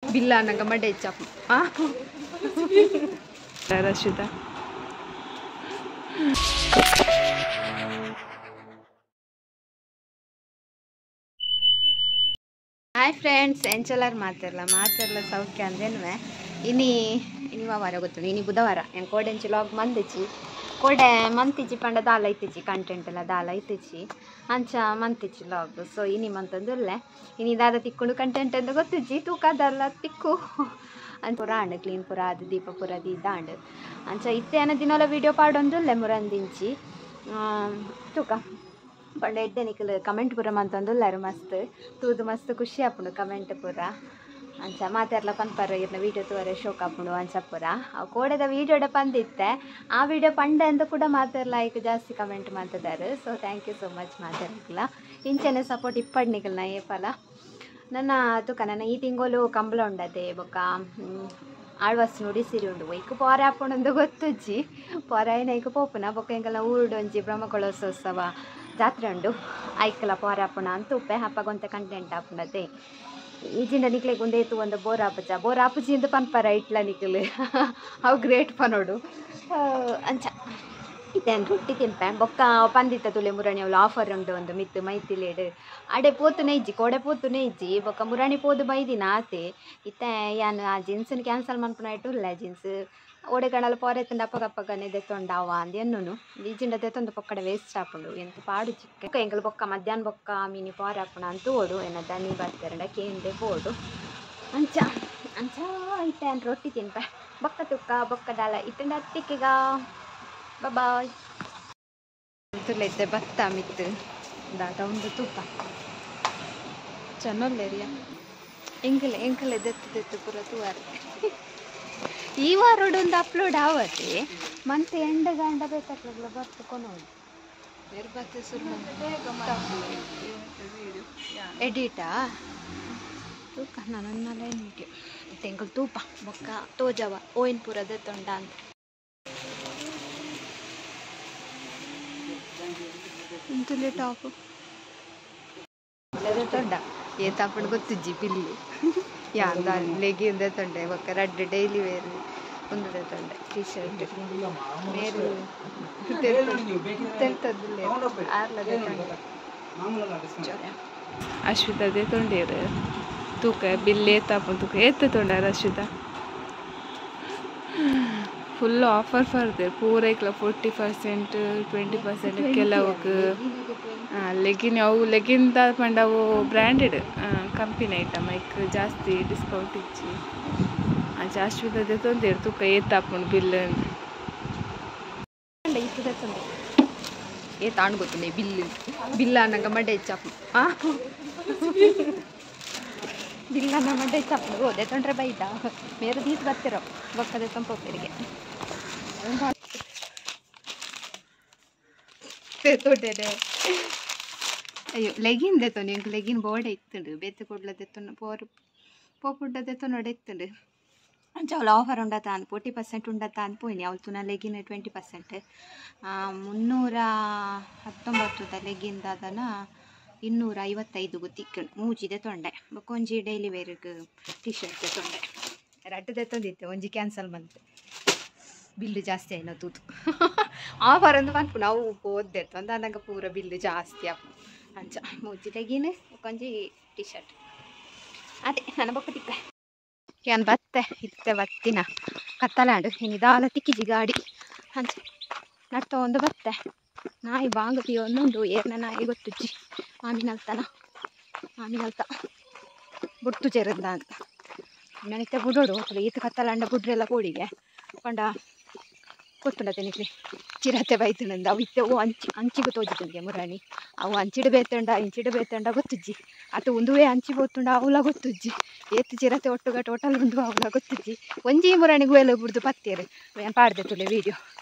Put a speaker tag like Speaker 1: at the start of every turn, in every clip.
Speaker 1: बिल्ला नंगा मडे चप हाँ
Speaker 2: Ashwitha.
Speaker 1: हाय फ्रेंड्स ಎಂಚಲರ್ ಮಾತೆರ್ಲ ಸೌಖ್ಯ ಅಂದೇನುವೆ ಇನಿ ವಾರ ಗೊತ್ತು ಇನಿ ಬುಧವಾರ ಏನು ಕೋಡೆಂಚಿ ಲಾಗ್ ಮಂದಿಚ್ಚಿ ಕೋಡೆ ಮಂತಿಚ್ಚಿ ಪಂಡ ದಾಲ ಐತಿಚ್ಚಿ ಕಂಟೆಂಟ್ ಎಲ್ಲ ದಾಲ ಐತಿಚ್ಚಿ ಅಂಚ ಮಂತಿಚ್ಚಿ ಲಾಗ್ ಸೊ ಇನಿ ಮಂತಂದುಲ್ಲೆ ಇನಿ ದಾದ ತಿಕ್ಕೊಂಡು ಕಂಟೆಂಟ್ ಅಂತ ಗೊತ್ತಿಜ್ಜಿ ತೂಕದಲ್ಲ ತಿಕ್ಕು ಅಂತ ಪುರ ಆಂಡ್ ಕ್ಲೀನ್ ಪುರ ಅದು ದೀಪ ಪುರ ದಾಂಡ್ ಅಂಚ ಇತ್ತೇನ ದಿನಲ ವೀಡಿಯೋ ಪಾಡೊಂದುಲ್ಲೆ ಮುರಂದಿಂಚಿ ತೂಕ ಪಂಡ ಎಡ್ಡೆ ನಿಖಲ್ ಕಮೆಂಟ್ ಪೂರ ಮಂತಂದುಲ್ಲಾರು ಮಸ್ತ್ ತೂದು ಮಸ್ತ್ ಖುಷಿ ಆಪುಂಡು ಕಮೆಂಟ್ ಪೂರ ಅಂಚ ಮಾತೆರ್ಲ ಪನ್ಪರ ಇರ್ನ ವೀಡಿಯೋ ತೂವರೆ ಶೋಕ್ ಆಪುಂಡು ಅಂಚ ಪೂರ ಅವು ಕೋಡೆದ ವೀಡಿಯೋಡ ಪಂದಿತ್ತೆ ಆ ವೀಡಿಯೋ ಪಂಡ ಅಂತ ಕೂಡ ಮಾತೆರ್ಲ ಐಕ್ ಜಾಸ್ತಿ ಕಮೆಂಟ್ ಮಾಡ್ತಿದ್ದಾರೆ so thank you so much ಮಾತೆರ್ಲ ಇಂಚನೆ ಸಪೋರ್ಟ್ ಇಪ್ಪಡ್ ನಿಖಲ್ನ ಏಪಲ ನನ್ನ ತುಕ ನನ್ನ ಈ ತಿಂಗಳು ಕಂಬಳ ಉಂಡದೆ ಬೊಕ್ಕ ಆಳ್ವಾಸ್ ನುಡಿ ಸಿರಿ ಉಂಡು ಐಕು ಪೋರೆ ಆಪುಂಡು ಗೊತ್ತುಜ್ಜಿ ಪೋರೆ ಐನ ಐಕು ಪೋಪುನ ಬೊಕ್ಕ ಎಂಕಲ್ಲ ಊರುಡೊಂಜಿ ಬ್ರಹ್ಮಕಳೋತ್ಸವ ಜಾತ್ರೆ ಉಂಡು ಐಕಲ ಪೋರೆ ಆಪುಣ ಅಂತ ಉಪ್ಪೆ ಹಪ್ಪಗೊಂತ ಕಂಟೆಂಟ್ ಆಪುಂಡತೆ ಈಜಿಂಡ ನಿಕ್ಲೆಗ್ ಒಂದೇ ತು ಒಂದು ಬೋರ್ ಆಪುಜಿ ಅಂತ ಪನ್ಪರ ಇಟ್ಲ ನಿಕ್ಲು ಅವು ಗ್ರೇಟ್ ಪನೋಡು ಅಂಚ ಇತ್ತೇನು ರೊಟ್ಟಿ ತಿನ್ಪೆ ಬೊಕ್ಕ ಪಂದಿತ್ತ ತುಲೆ ಮುರಾಣಿ ಅವಳು ಆಫರ್ ಉಂಡು ಒಂದು ಮಿತ್ತು ಮೈತಿಲೇಡು ಅಡೆ ಪೋತುನೇ ಇಜ್ಜಿ ಕೋಡೆ ಪೋತುನೇ ಇಜ್ಜಿ ಬೊಕ್ಕ ಮುರಾಣಿ ಪೋದು ಬೈದಿನ ಆತೆ ಇತ್ತೆ ಯಾನು ಆ ಜೀನ್ಸನ್ನು ಕ್ಯಾನ್ಸಲ್ ಮಾಡ್ಕೊಂಡು ಇಟ್ಟು ಇಲ್ಲ ಜೀನ್ಸ್ ಓಡೆ ಕಣಲು ಪೋರೆ ತಿಂದ ಅಪ್ಪಗಪ್ಪಗನೆ ದೆತ್ತೊಂಡಾವ ಅಂದೇನು ಈಜಿಂಡ ದೆತ್ತೊಂದು ಪೊಕ್ಕಡೆ ವೇಸ್ಟ್ ಆಪುಂಡು ಎಂತ ಪಾಡು ಚಿಕ್ಕ ಎಂಕಲ್ ಬೊಕ್ಕ ಮಧ್ಯಾಹ್ನ ಬೊಕ್ಕ ಮೀನಿ ಪೋರೆ ಆಪುಣ ಅಂತ ಓಡು ಏನ ದನಿ ಬರ್ತಾರಂಡ ಕೇಂದೆ ಪೋಡು ಅಂಚ ಅಂಚ ಇಟ್ಟೇನು ರೊಟ್ಟಿ ತಿನ್ಪೆ ಬೊಕ್ಕ ತುಕ್ಕ ಬೊಕ್ಕ ದಾಲ ಇಟ್ಟಂಡ ಹತ್ತಿಕ್ಕಿಗ ಬಾಯ್ ತುಲೈತೆ ಭತ್ತ ಮಿತ್ತು ದಾದ ಒಂದು ತುಪ್ಪ ಚೆನ್ನಲ್ಲೇರಿಯ ಎಂಕಲೆ ದೆತ್ತು ಪೂರ ತೂವಾರೆ ಈ ವಾರೋಡು ಒಂದು ಅಪ್ಲೋಡ್ ಆವತ್ತೆ ಮತ್ತೆ ಎಂಡ ಗಂಡ ಬೇಕಲ್ಲ ಬರ್ತು ಕೊನೋಡು ನಿರ್ಬತ್ತೆ ಸುರು ಎಡಿಟಾ ತೂಕ ನನ್ನಲ್ಲ ವಿಡಿಯೋ ತೆಂಗಲ್ ತೂಪ ಬೊಕ್ಕ ತೋಜವ ಓಯಿನ್ ಪೂರ ದೆತ್ತೊಂಡ ಅಂತ ಇಂತಲೇ ಟಾಪ್ ದೆತ್ತೊಂಡ ಏತಾಪಣ ಗೊತ್ತಿಜ್ಜಿ ಪಿಲ್ಲು ಯಾಂದ ಲೆಗಿಂದ ತೊಂಡೆ ಬೊಕ್ಕ ರಡ್ಡು ಡೈಲಿ ವೇರ್ ಒಂದು ತೊಂಡೆ ಟಿ ಶರ್ಟ್ ಮೇರು ತೆಲ್ತದ್ದಿಲ್ಲ ಆರ್ಲದೆ ತೊಂಡೆ
Speaker 2: Ashwitha dethonde tuka bille tapun tuka ette tonda Ashwitha full offer for there pura ikla 40% 20% ಕೆಲವಕ್ ಲೆಗಿನ್ ಅವು ಲೆಗಿನ್ ದ ಪಂಡವು ಬ್ರ್ಯಾಂಡೆಡ್ ಕಂಪನಿ ಐಟಮ್ ಐಕ್ ಜಾಸ್ತಿ ಡಿಸ್ಕೌಂಟ್ ಇಚ್ಚಿ ಅಂಚ Ashwitha dethonde ತುಕ ಏತಾಪುಂಡು ಬಿಲ್
Speaker 1: ಏ ತಾಂಡ್ ಗೊತ್ತುಂಡೆ ಬಿಲ್ಲ ಅನ್ನಂಗ ಮಡ್ಡೆ ಚಾಪು ಬಿಲ್ಲ ಅನ್ನ ಮಡ್ಡೆ ಚಾಪು ಹೋದೆ ತೊಂಡ್ರೆ ಬೈದ ಮೇರೆ ದೀಸ್ ಬರ್ತಿರೋ ಬೊಕ್ಕದೆ ತಂಪೋಪರಿಗೆ ತೊಡ್ಡೆ ಅಯ್ಯೋ ಲೆಗಿನ್ ದೆತ್ತೊಂಡು ಎಂಕ್ ಲೆಗಿನ್ ಬೋರ್ಡೆ ಇತ್ತುಂಡು ಬೆತ್ತು ಕೊಡ್ಲ ದೆತ್ತೊಂಡು ಪೋಪುಡ್ಡ ದೆತ್ತೊಂಡು ಇತ್ತುಂಡು ಅಂಚ ಅವಳು ಆಫರ್ ಉಂಡತ ಅಂತ 40% ಉಂಡತ ಅಂತ ಪೋಯಿನಿ ಅವಳು ತುನ ಲೆಗಿನ್ 20% 319 ಲೆಗಿನ್ ದಾದನ 255 ತಿಕ್ಕಂಡು ಮೂಜಿದೆ ತೊಂಡೆ ಬೊಕ್ಕೊಂಜಿ ಡೈಲಿ ವೇರ್ಗೆ ಟಿ ಶರ್ಟ್ ತೊಂಡೆ ರಡ್ಡು ದೆತ್ತೊಂದಿತ್ತೆ ಒಂಜಿ ಕ್ಯಾನ್ಸಲ್ ಬಂತು ಬಿಲ್ಲು ಜಾಸ್ತಿ ಆಯ್ನ ತೂತು ಆಫರ್ ಅಂದು ಪನ್ಪು ನಾವು ಓದ್ದೆತ್ತು ಅಂದ ನಂಗೆ ಪೂರ ಬಿಲ್ಲು ಜಾಸ್ತಿ ಆಪು ಅಂಚ ಮೂಜಿ ಲೆಗಿನ್ ಬೊಕ್ಕೊಂಜಿ ಟಿ ಶರ್ಟ್ ಅದೇ ನನ್ನ ಬೊಕ್ಕ ತಿಕ್ಕ ಏನ್ ಬತ್ತೆ ಇತ್ತೆ ಬತ್ತಿನ ಕತ್ತಲಾಂಡು ಇನಿ ದಾಲ ತಿಕ್ಕಿಜಿ ಗಾಡಿ ಅಂಚ ನಡ್ತ ಒಂದು ಬತ್ತೆ ನಾಯಿ ಬಾಂಗತಿ ಒಂದೊಂದು ಏರ್ನ ನಾಯಿ ಗೊತ್ತುಜ್ಜಿ ಮಾಮಿನಲ್ತ ಬುಡ್ತು ಚೆರದ್ದ ಅಂತ ನನತ್ತೆ ಬುಡೋಡು ಹೋಗ್ತದೆ ಈತ ಕತ್ತಲಾಂಡ ಬುಡ್ರೆಲ್ಲ ಕೋಡಿಗೆ ಕೊಂಡ ಗೊತ್ತುಂಡತೆ ನಿಕ್ಲಿ ಚಿರತೆ ಬೈತುಂಡ ಅವು ಇತ್ತೆ ಓ ಅಂಚಿಗೆ ತೋಜಿತಂಗೆ ಮುರಾಣಿ ಅವು ಅಂಚಿಡು ಬೇತಂಡ ಇಂಚಿಡು ಬೇತಂಡ ಗೊತ್ತುಜ್ಜಿ ಅದು ಒಂದುವೇ ಅಂಚಿ ಬೋತುಂಡ ಅವಲ ಗೊತ್ತುಜ್ಜಿ ಏತು ಚಿರತೆ ಒಟ್ಟುಗ ಟೋಟಲ್ ಉಂಡು ಅವಲ ಗೊತ್ತುಜ್ಜಿ ಒಂಜಿ ಮುರಾಣಿಗೂ ಎಲ್ಲ ಬಿಡ್ದು ಪತ್ತೇರು ಏನು ಪಾಡ್ದೆ ತುಲೆ ವೀಡಿಯೋ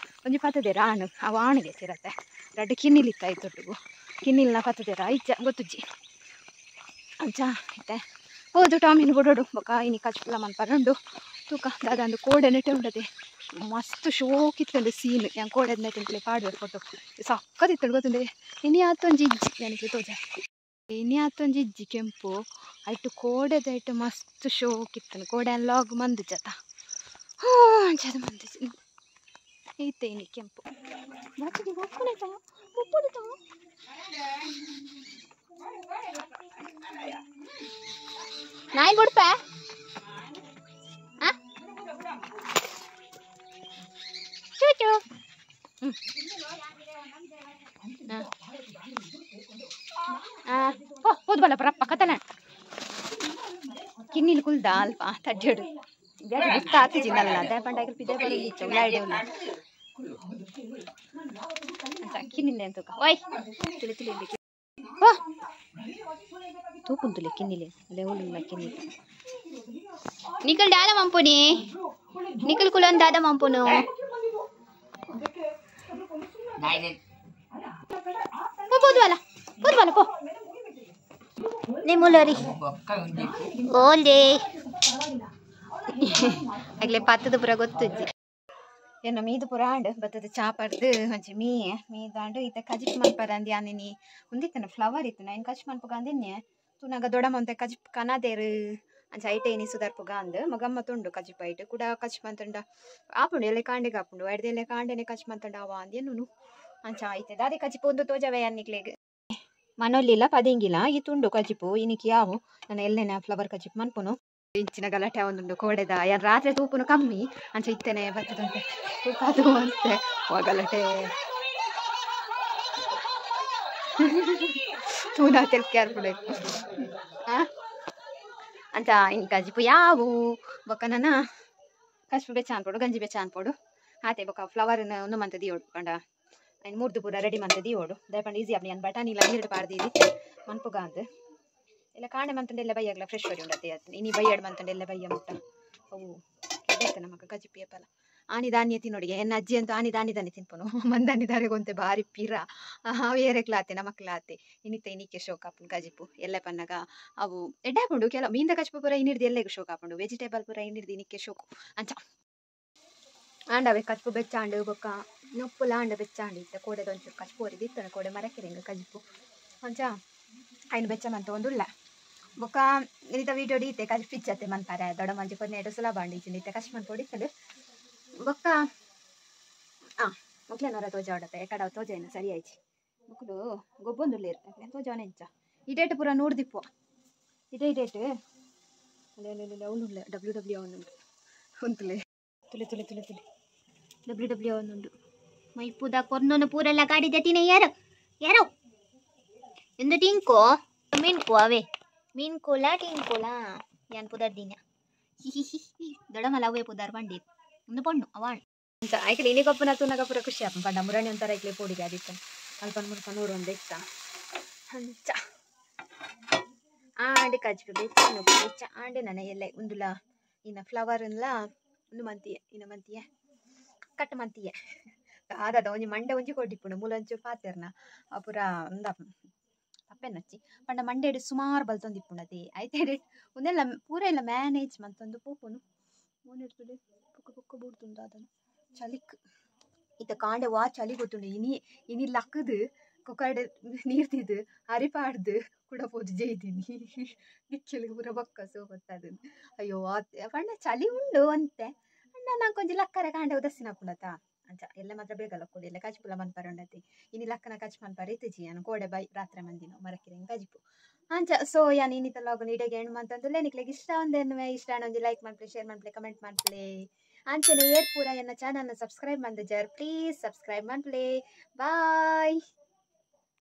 Speaker 1: ಒಂಜಿ ಪತ್ತದೇರ ಆಣು ಅವು ಆಣಿಗೆ ಚಿರತೆ ರಡ್ಡು ಕಿನ್ನಿಲಿತ್ತಾಯ್ತು ಒಟ್ಟಿಗೂ ಕಿನ್ನಿಲ್ನ ಪತ್ತದೇರ ಐಚ ಗೊತ್ತುಜ್ಜಿ ಅಂಚ ಐತೆ ಹೋದು ಟಾಮಿನ ಬುಡೋಡು ಬೊಕ ಇನಿ ಕಚ್ಪುಲ ಮನ್ಪರಂಡು ತೂಕ ದಾದಂದು ಕೋಡೆ ನೆಟ್ಟೆ ಉಂಡದೆ ಮಸ್ತ್ ಶೋಕ್ ಇತ್ತಂಡು ಸೀನ್ yang ಕೋಡೆ ನೆಟ್ಟೆ ಪಾಡುವೆ ಫೋಟೋ ಸಕ್ಕದಿತ್ತಂಡು ಗೊತ್ತುಂಡೆ ಇನಿ ಆತೊಂಜಿ ಇಜ್ಜಿ ನನಗೆ ತೋಜ ಇನಿ ಆತೊಂಜಿ ಇಜ್ಜಿ ಕೆಂಪು ಐಟು ಕೋಡೆದ ಮಸ್ತ್ ಶೋಕ್ ಇತ್ತನು ಕೋಡೆ ಲಾಗ್ ಮಂದು ಜತ ಜದ ಮಂದು ಈತೇನಿ ಕೆಂಪು ನಾಯಿ ಬಿಡ್ಪ ಚೂಚು ಹೋದ್ಬಲ್ಲ ಬರಪ್ಪ ಕತನ ಕಿನ್ನಿಲ್ ಕುಲ್ದ ಅಲ್ಪ ತಡ್ಜಡು ತಾತಿಜಿನಲ್ಲ ಅದೇ ಪಂಡಾಗಿ ಪಿದೆ ಬರಲಿಚ್ಚ ಉಳ್ಳಾಡಿವಲ್ಲ ಅಂತ ಕಿನ್ನಿಲ್ಲ ಅಂತ ಓಯ್ ತುಳಿ ತುಳಿ ಓ ತೂಪುಂತುಲೆ ಕಿನ್ನಿಲೆ ಲೆವಲಿಲ್ಲ ಕಿನ್ನಿಲೆ ನಿಕಲ್ ದಾದ ಮಂಪುನಿ ನಿಕಲ್ ಕುಲನ್ ದಾದ ಮಂಪುನು పోదువాల పోదువాల పో నిములరి ఓలే ಆಗ್ಲೇ ಪತ್ತದ ಪುರ ಗೊತ್ತಿಜ್ಜಿ ಏನು ಮೀದು ಪುರ ಆಂಡ್ ಬತ್ತದ ಚಾಪಡ್ದು ಒಂಚಿ ಮೀದಾಂಡು ಈತ ಕಜಿಪ್ ಮನ್ಪರ ಅಂದಿ ಆನಿನಿ ಉಂದಿತ್ತನ ಫ್ಲವರ್ ಇತ್ತು ನಾನು ಕಜಿಪ್ ಮನ್ಪುಗ ಅಂದಿನ್ನೆ ತುನಾಗ ದೊಡಮಂತೆ ಕಜಿಪ್ ಕನದೇರು ಅಂಚ ಐಟೆ ಎನಿ ಸುಧಾರ್ಪುಗ ಅಂದ್ ಮಗಮ್ಮ ತುಂಡು ಕಜಿಪ್ ಐಟ್ ಕೂಡ ಕಜಿಪ್ ಮಂತಂಡ ಆಪುಂಡು ಎಲೆ ಕಾಂಡೆಗೆ ಆಪುಂಡು ಎಡ್ದೆಲೆ ಕಾಂಡೆನೆ ಕಜಿಪ್ ಮಂತಂಡ ಅವ ಅಂದ್ಯನು ಅಂಚ ಐತೆ ದಾದಿ ಕಜಿಪ್ ಒಂದು ತೋಜವೆ ಅನ್ನಿಕ್ಲೆಗ್ ಮನೊಲ್ಲಿಲ್ಲ ಪದಿಂಗಿಲ್ಲ ಈ ತುಂಡು ಕಜಿಪು ಇನಿಕಿ ಯಾವು ನಾನು ಎಲ್ಲೆನ ಫ್ಲವರ್ ಕಜಿಪ್ ಮನ್ಪುನು ಇಂಚಿನ ಗಲಾಟೆ ಒಂದುಂಡು ಕೋಡೆದ ಯಾರು ರಾತ್ರಿ ತೂಪುನು ಕಮ್ಮಿ ಅಂಚ ಇತ್ತೇನೆ ಬರ್ತದಂತೆ ತೂಕದು ಅಂತೆ ಗಲಾಟೆ ತೂನಾ ತೆಲ್ಕ್ಯಾರ್ಪುಡೆ ಅಂಚ ಇನ್ ಕಜಿಪು ಯಾವು ಬೊಕ್ಕ ನನ್ನ ಕಜಿಪು ಬೆಚ್ಚ ಅನ್ಪೋಡು ಗಂಜಿ ಬೆಚ್ಚ ಅನ್ಪೋಡು ಆತೆ ಬೊಕ್ಕ ಫ್ಲವರ್ ಒಂದು ಮಂತ ದಿಯೋಡು ಪಂಡ ಅಯ್ನು ಮೂರ್ದು ಪೂರ ರೆಡಿ ಮಂತ ದಿಯೋಡು ದಯಪಂಡು ಈಸಿ ಅಪ್ಪ ಬಟಾಣಿ ಇಲ್ಲ ನೀರು ಪಾಡ್ದಿದಿ ಮನ್ಪುಗ ಅಂದ್ ಎಲ್ಲ ಕಾಣೆ ಮಂತಂಡೆ ಎಲ್ಲ ಬೈಯಾಗಲ ಫ್ರೆಶ್ ಬರಿ ಉಂಡತ್ತೆ ಇನಿ ಬೈಯಾಡು ಮಂತಂಡೆ ಎಲ್ಲ ಬೈಯ ಮುಟ್ಟ ಅವು ಕೆಡೈತೆ ನಮಗ ಕಜಿಪಿ ಅಪ್ಪಲ್ಲ ಆನಿ ಧಾನ್ಯ ತಿನ್ನೋಡಿಗೆ ಎನ್ನ ಅಜ್ಜಿ ಅಂತೂ ಆನಿ ದಾನಿ ತಿನ್ಪನು ಮಂದಾನಿ ದಾರಿಗೊಂತೆ ಭಾರಿ ಪಿರ ಬೇರೆ ಕ್ಲಾತೆ ನಮ್ಮ ಕ್ಲಾತೆ ಇನಿತ್ತೆ ಇನಿಕ್ಕೆ ಶೋಕ್ ಹಾಪುಂಡು ಕಜಿಪು ಎಲ್ಲ ಪನ್ನಗ ಅವು ಎಡ್ಡೆ ಹಾಪುಂಡು ಕೆಲ ಮೀಂದ ಕಜಿಪು ಪೂರ ಇನ್ನಿಡ್ದು ಎಲ್ಲೆಗೂ ಶೋಕ್ ಹಾಪುಂಡು ವೆಜಿಟೇಬಲ್ ಪೂರ ಇನ್ನಿಡ್ದು ಇನಿಕ್ಕೆ ಶೋಕು ಅಂಚ ಆಂಡವೆ ಕಜ್ಪು ಬೆಚ್ಚಾಂಡು ಬೊಕ್ಕ ನೊಪ್ಪುಲ ಆಂಡ ಬೆಚ್ಚಾಂಡು ಇತ್ತ ಕೋಡೆದ ಒಂಚೂರು ಕಜ್ಪು ಹೊರಿದು ಇತ್ತನ ಕೋಡೆ ಮರಕ್ಕಿರಿಂಗ ಕಜ್ಪು ಅಂಚ ಐನು ಬೆಚ್ಚ ಮಂತ ಒಂದುಲ್ಲ ಬೊಕ್ಕ ಇತ್ತ ವೀಡಿಯೋ ಡೀತೆ ಕಜ್ಪು ಇಚ್ಚತ್ತೆ ಮನ್ಪಾರೆ ದೊಡ್ಡ ಮಂಜಿ ಕೊನೆಡು ಸುಲಭ ಅಂಡಿச்சு ಇತ್ತ ಕಷ್ಟ ಮನ್ಪೊಡಿತ್ತಲು ಬೊಕ್ಕ ಮೊಕ್ಲೇನವರ ತೋಜ ಹೊಡತ್ತೆ ಎಕಡ ತೋಜೇನು ಸರಿ ಆಯ್ತು ಮಕ್ಕಳು ಗೊಬ್ಬೊಂದುಲ್ಲ ಇರ್ತದೆ ತೋಜವನ ಇಂಚ ಈ ಡೇಟ್ ಪೂರ ನೋಡ್ದಿಪ್ಪು ಇದೇ ಡೇಟ್ ಅವನುಲ್ಲ WW ಅವನುಂಡು ಉಂತುಲೆ ತುಲೆ ತುಲೆ ತುಲೆ ತುಲೆ WW ಅವನುಂಡು ಮೈಪುದ ಕೊರ್ನೊಂದು ಪೂರೆಲ್ಲ ಕಾಡಿದೆ ತಿನ್ನ ಯಾರೋ ಎಂದು ಟಿಂಕೋ ಮೀನ್ಕೋ ಅವೇ ಮೀನ್ಕೋಲ ಟಿಂಕೋಲ ಯಾನ್ ಪುದರ್ ದಿನ ದೊಡಮಲ್ಲ ಅವೇ ಪುದರ್ ಬಂಡಿ ಒಂದು ಪಣ್ಣು ಅವಾಣ್ ಅಂತ ಆಯ್ಕಲಿ ಇನಿ ಕಪ್ಪನ ತುನಗ ಪೂರ ಖುಷಿ ಆಪ ಪಂಡ ಮುರಣಿ ಒಂಥರ ಐಕ್ಲೆ ಪೋಡಿಗೆ ಆದಿತ್ತು ಅಲ್ಪ ಮುರ್ಕ ನೂರು ಒಂದು ಇತ್ತ ಅಂಚ ಆಂಡೆ ಕಜ್ಪು ಬೆಚ್ಚ ಆಂಡೆ ನನ್ನ ಎಲ್ಲ ಉಂದುಲ ಇನ್ನ ಫ್ಲವರ್ ಎಲ್ಲ ಒಂದು ಮಂತಿಯೇ ಇನ್ನ ಮಂತಿಯೇ ಕಟ್ ಮಂತಿಯೇ ಆದದ ಒಂಜಿ ಮಂಡೆ ಒಂಜಿ ಕೊಟ್ಟಿಪ್ಪುಂಡು ಮೂಲಂಚು ಪಾತೆರ್ನ ಪೂರ ಒಂದ ತಪ್ಪೆನಚ್ಚಿ ಪಂಡ ಮಂಡೆಡು ಸುಮಾರು ಬಲ್ತೊಂದಿಪ್ಪುಂಡತಿ ಐತೆ ಒಂದೆಲ್ಲ ಪೂರ ಎಲ್ಲ ಮ್ಯಾನೇಜ್ ಮಂತೊಂದು ಪೋಪುನು ಮೂನಿಡ್ತುಡು ಪುಕ್ಕ ಪುಕ್ಕ ಬೂಡ್ತುಂಡು ಅದನ್ನು ಚಲಿಕ್ ಇತ್ತ ಕಾಂಡೆ ವಾ ಚಳಿ ಗೊತ್ತುಂಡು ಇನಿ ಲಕ್ಕದು ಕೊಕ್ಕಡೆ ನೀರ್ತಿದ್ದು ಅರಿಪಾಡ್ದು ಕೂಡ ಪೋದು ಜೈದಿನಿ ನಿಕ್ಕೆಲಿಗೆ ಪೂರ ಬೊಕ್ಕ ಸೋಪತ್ತದು ಅಯ್ಯೋ ಪಂಡ ಚಳಿ ಉಂಡು ಅಂತೆ ಅಣ್ಣ ನಾನು ಕೊಂಚ ಲಕ್ಕರೆ ಕಾಂಡೆ ಉದಸ್ಸಿನ ಪುಂಡತ ಅಂಚ ಎಲ್ಲ ಮಾತ್ರ ಬೇಗಲ್ಲ ಕೊಡಿ ಎಲ್ಲ ಕಜ್ಪುಲ ಮನ್ಪರ ಉಂಡತಿ ಇನಿ ಲಕ್ಕನ ಕಜ್ ಮನ್ಪರ ಇತ್ತಿಜಿ ನಾನು ಕೋಡೆ ಬೈ ರಾತ್ರಿ ಮಂದಿನ ಮರಕಿರಂಗ್ ಕಜ್ಪು ಅಂಚ ಸೊ ಯಾನ್ ಇನ್ನಿತ ಲಾಗನ್ ಇಡೆಗೆ ಹೆಣ್ಣು ಮಂತಂದು ನಿಕ್ಲೆಗೆ ಇಷ್ಟ ಒಂದೇನು ಇಷ್ಟ ಒಂದು ಲೈಕ್ ಮಾಡ್ಪ್ಲೆ ಶೇರ್ ಮಾಡ್ಪ್ಲೆ ಕಮೆಂಟ್ ಮಾಡ್ಪ್ಲೆ ಅಂಚನೆ ಏರ್ ಪೂರ ಎನ್ನ ಚಾನಲ್ನ ಸಬ್ಸ್ಕ್ರೈಬ್ ಮಂದಿಜರ್ ಪ್ಲೀಸ್ ಸಬ್ಸ್ಕ್ರೈಬ್ ಮಾಡ್ಪ್ಲೆ ಬಾಯ್.